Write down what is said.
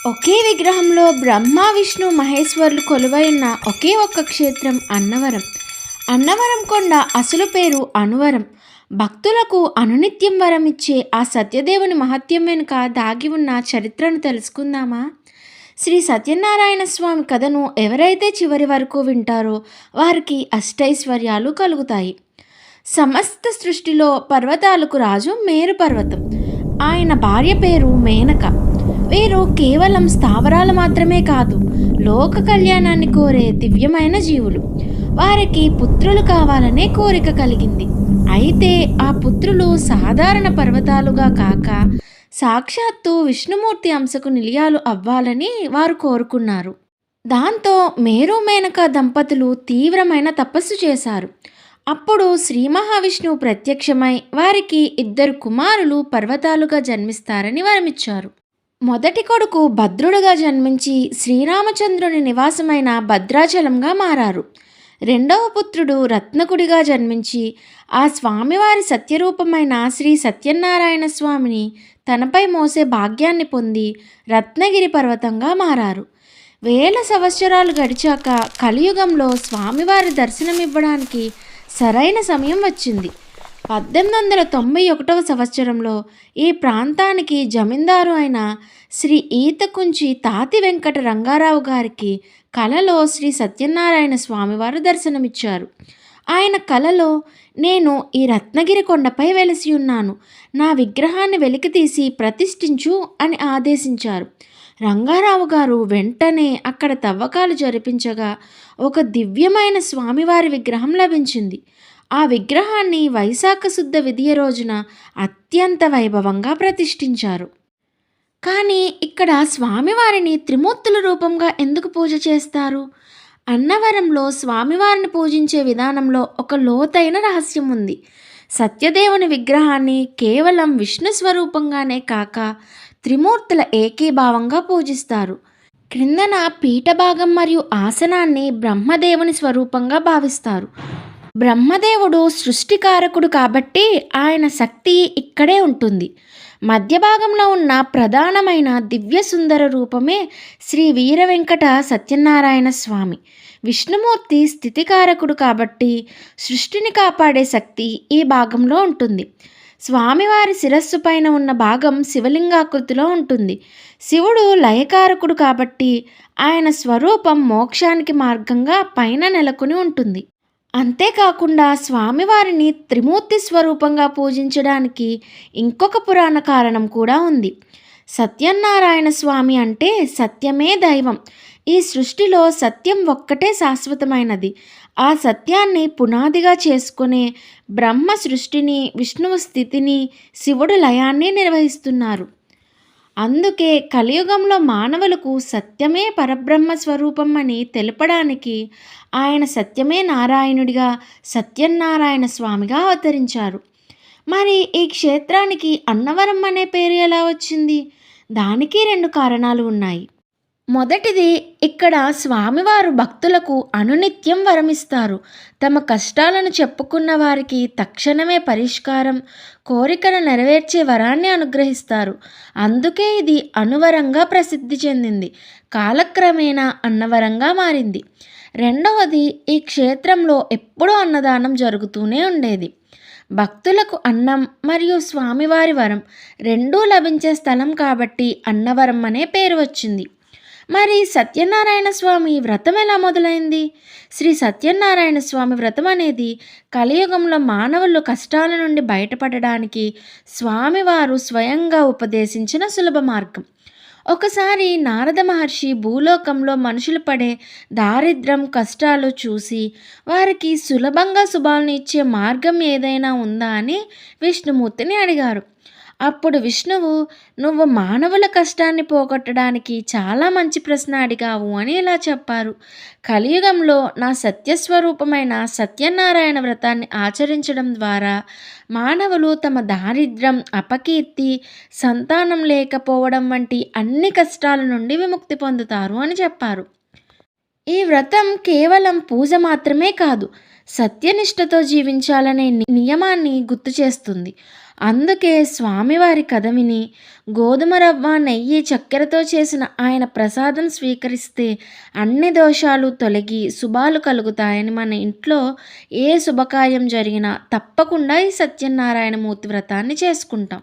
ఒకే విగ్రహంలో బ్రహ్మ విష్ణు మహేశ్వరులు కొలువై ఉన్న ఒకే ఒక్క క్షేత్రం అన్నవరం. అన్నవరం కొండ అసలు పేరు అనువరం. భక్తులకు అనునిత్యం వరం ఇచ్చే ఆ సత్యదేవుని మహత్యం వెనుక దాగి ఉన్న చరిత్రను తెలుసుకుందామా? శ్రీ సత్యనారాయణ స్వామి కథను ఎవరైతే చివరి వరకు వింటారో వారికి అష్టైశ్వర్యాలు కలుగుతాయి. సమస్త సృష్టిలో పర్వతాలకు రాజు మేరు పర్వతం. ఆయన భార్య పేరు మేనక. వీరు కేవలం స్థావరాలు మాత్రమే కాదు, లోక కళ్యాణాన్ని కోరే దివ్యమైన జీవులు. వారికి పుత్రులు కావాలనే కోరిక కలిగింది. అయితే ఆ పుత్రులు సాధారణ పర్వతాలుగా కాక సాక్షాత్తు విష్ణుమూర్తి అంశకు నిలయాలు అవ్వాలని వారు కోరుకున్నారు. దాంతో మేరు మేనక దంపతులు తీవ్రమైన తపస్సు చేశారు. అప్పుడు శ్రీ మహావిష్ణువు ప్రత్యక్షమై వారికి ఇద్దరు కుమారులు పర్వతాలుగా జన్మిస్తారని వరమిచ్చారు. మొదటి కొడుకు భద్రుడుగా జన్మించి శ్రీరామచంద్రుని నివాసమైన భద్రాచలంగా మారారు. రెండవ పుత్రుడు రత్నకుడిగా జన్మించి ఆ స్వామివారి సత్యరూపమైన శ్రీ సత్యనారాయణ స్వామిని తనపై మోసే భాగ్యాన్ని పొంది రత్నగిరి పర్వతంగా మారారు. వేల సంవత్సరాలు గడిచాక కలియుగంలో స్వామివారి దర్శనమివ్వడానికి సరైన సమయం వచ్చింది. 1891వ సంవత్సరంలో ఈ ప్రాంతానికి జమీందారు అయిన శ్రీ ఈతకుంచి తాతి వెంకట రంగారావు గారికి కలలో శ్రీ సత్యనారాయణ స్వామివారు దర్శనమిచ్చారు. ఆయన కలలో, నేను ఈ రత్నగిరి కొండపై వెలిసి ఉన్నాను, నా విగ్రహాన్ని వెలికితీసి ప్రతిష్ఠించు అని ఆదేశించారు. రంగారావు గారు వెంటనే అక్కడ తవ్వకాలు జరిపించగా ఒక దివ్యమైన స్వామివారి విగ్రహం లభించింది. ఆ విగ్రహాన్ని వైశాఖ శుద్ధ విదియ రోజున అత్యంత వైభవంగా ప్రతిష్ఠించారు. కానీ ఇక్కడ స్వామివారిని త్రిమూర్తుల రూపంగా ఎందుకు పూజ చేస్తారు? అన్నవరంలో స్వామివారిని పూజించే విధానంలో ఒక లోతైన రహస్యం ఉంది. సత్యదేవుని విగ్రహాన్ని కేవలం విష్ణు స్వరూపంగానే కాక త్రిమూర్తుల ఏకీభావంగా పూజిస్తారు. క్రిందన పీఠభాగం మరియు ఆసనాన్ని బ్రహ్మదేవుని స్వరూపంగా భావిస్తారు. బ్రహ్మదేవుడు సృష్టికారకుడు కాబట్టి ఆయన శక్తి ఇక్కడే ఉంటుంది. మధ్య భాగంలో ఉన్న ప్రధానమైన దివ్య సుందర రూపమే శ్రీ వీర వెంకట సత్యనారాయణ స్వామి. విష్ణుమూర్తి స్థితికారకుడు కాబట్టి సృష్టిని కాపాడే శక్తి ఈ భాగంలో ఉంటుంది. స్వామివారి శిరస్సు పైన ఉన్న భాగం శివలింగాకృతిలో ఉంటుంది. శివుడు లయకారకుడు కాబట్టి ఆయన స్వరూపం మోక్షానికి మార్గంగా పైన నెలకొని ఉంటుంది. అంతేకాకుండా స్వామివారిని త్రిమూర్తి స్వరూపంగా పూజించడానికి ఇంకొక పురాణ కారణం కూడా ఉంది. సత్యనారాయణ స్వామి అంటే సత్యమే దైవం. ఈ సృష్టిలో సత్యం ఒక్కటే శాశ్వతమైనది. ఆ సత్యాన్ని పునాదిగా చేసుకునే బ్రహ్మ సృష్టిని, విష్ణువు స్థితిని, శివుడు లయాన్ని నిర్వహిస్తున్నారు. అందుకే కలియుగంలో మానవులకు సత్యమే పరబ్రహ్మ స్వరూపం అని తెలపడానికి ఆయన సత్యమే నారాయణుడిగా సత్యనారాయణ స్వామిగా అవతరించారు. మరి ఈ క్షేత్రానికి అన్నవరం అనే పేరు ఎలా వచ్చింది? దానికి రెండు కారణాలు ఉన్నాయి. మొదటిది, ఇక్కడ స్వామివారు భక్తులకు అనునిత్యం వరమిస్తారు. తమ కష్టాలను చెప్పుకున్న వారికి తక్షణమే పరిష్కారం, కోరికను నెరవేర్చే వరాన్ని అనుగ్రహిస్తారు. అందుకే ఇది అనువరంగా ప్రసిద్ధి చెందింది. కాలక్రమేణా అన్నవరంగా మారింది. రెండవది, ఈ క్షేత్రంలో ఎప్పుడూ అన్నదానం జరుగుతూనే ఉండేది. భక్తులకు అన్నం మరియు స్వామివారి వరం రెండూ లభించే స్థలం కాబట్టి అన్నవరం అనే పేరు వచ్చింది. మరి సత్యనారాయణ స్వామి వ్రతం ఎలా మొదలైంది? శ్రీ సత్యనారాయణ స్వామి వ్రతం అనేది కలియుగంలో మానవులు కష్టాల నుండి బయటపడడానికి స్వామివారు స్వయంగా ఉపదేశించిన సులభ మార్గం. ఒకసారి నారద మహర్షి భూలోకంలో మనుషులు పడే దారిద్ర్యం, కష్టాలు చూసి వారికి సులభంగా శుభాలను ఇచ్చే మార్గం ఏదైనా ఉందా అని విష్ణుమూర్తిని అడిగారు. అప్పుడు విష్ణువు, నువ్వు మానవుల కష్టాన్ని పోగొట్టడానికి చాలా మంచి ప్రశ్న అడిగావు అని ఇలా చెప్పారు. కలియుగంలో నా సత్యస్వరూపమైన సత్యనారాయణ వ్రతాన్ని ఆచరించడం ద్వారా మానవులు తమ దారిద్ర్యం, అపకీర్తి, సంతానం లేకపోవడం వంటి అన్ని కష్టాల నుండి విముక్తి పొందుతారు అని చెప్పారు. ఈ వ్రతం కేవలం పూజ మాత్రమే కాదు, సత్యనిష్టతో జీవించాలనే నియమాన్ని గుర్తు చేస్తుంది. అందుకే స్వామివారి కథ విని గోధుమ రవ్వ, నెయ్యి, చక్కెరతో చేసిన ఆయన ప్రసాదం స్వీకరిస్తే అన్ని దోషాలు తొలగి శుభాలు కలుగుతాయని మన ఇంట్లో ఏ శుభకార్యం జరిగినా తప్పకుండా ఈ సత్యనారాయణ మూర్తి వ్రతాన్ని చేసుకుంటాం.